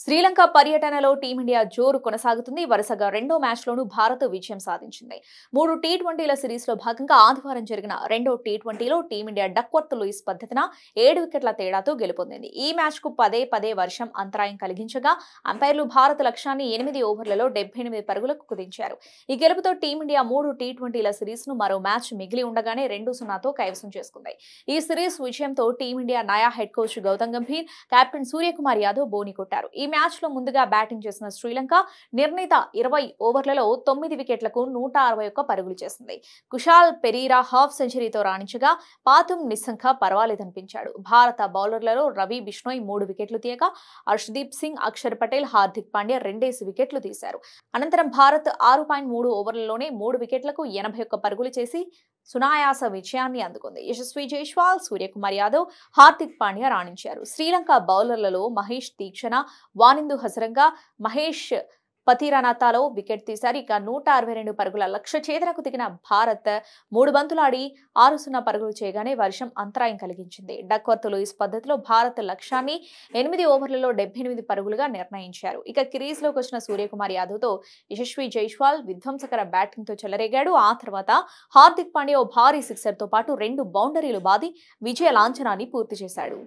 శ్రీలంక పర్యటనలో టీమిండియా జోరు కొనసాగుతుంది. వరుసగా రెండో మ్యాచ్లోనూ భారత్ విజయం సాధించింది. 3 టీ20ల సిరీస్లో భాగంగా ఆదివారం జరిగిన రెండో టీ20లో టీమిండియా డక్వర్త్ లూయిస్ పద్ధతిన 7 వికెట్ల తేడాతో గెలుపొందింది. ఈ మ్యాచ్కు పదే వర్షం అంతరాయం కలిగించగా అంపైర్లు భారత లక్ష్యాన్ని 8 ఓవర్లలో 78 పరుగులకు కుదించారు. ఈ గెలుపుతో టీమిండియా 3 టీ20ల సిరీస్ను మరో మ్యాచ్ మిగిలి ఉండగానే 2-0తో కైవసం చేసుకుంది. ఈ సిరీస్ విజయంతో టీమిండియా నయా head coach Gautam Gambhir, captain Suryakumar Yadav బోని కొట్టారు. ఈ మ్యాచ్ లో ముందుగా బ్యాటింగ్ చేసిన శ్రీలంక నిర్ణీత 20 ఓవర్లలో 9 వికెట్లకు 161 పరుగులు చేసింది. కుశాల్ పెరీరా హాఫ్ సెంచరీతో రాణించగా పాతుం నిస్సంఖ పర్వాలేదనిపించాడు. భారత బౌలర్లలో రవి బిష్ణోయ్ 3 వికెట్లు తీయగా హర్షదీప్ సింగ్, అక్షర్ పటేల్, హార్దిక్ పాండ్యా రెండేసి వికెట్లు తీశారు. అనంతరం భారత్ 6.3 ఓవర్లలోనే 3 వికెట్లకు 81 పరుగులు చేసి సునాయాస విజయాన్ని అందుకుంది. యశస్వి జైస్వాల్, సూర్యకుమార్ యాదవ్, హార్దిక్ పాండ్యా రాణించారు. శ్రీలంక బౌలర్లలో మహేష్ తీక్షణ, వానిందు హజరంగా, మహేష్ పతిరనాథాలో వికెట్ తీశారు. ఇక 162 పరుగుల లక్ష్య ఛేదనకు దిగిన భారత్ 3 బంతులాడి 6-0 పరుగులు చేయగానే వర్షం అంతరాయం కలిగించింది. డక్వర్త్ లూయిస్ పద్ధతిలో భారత్ లక్ష్యాన్ని 8 ఓవర్లలో 78 పరుగులుగా నిర్ణయించారు. ఇక క్రీజ్లోకి వచ్చిన సూర్యకుమార్ యాదవ్తో యశస్వి జైస్వాల్ విధ్వంసకర బ్యాటింగ్తో చెలరేగాడు. ఆ తర్వాత హార్దిక్ పాండ్యా ఓ భారీ సిక్సర్తో పాటు 2 బౌండరీలు బాది విజయ లాంఛనాన్ని పూర్తి చేశాడు.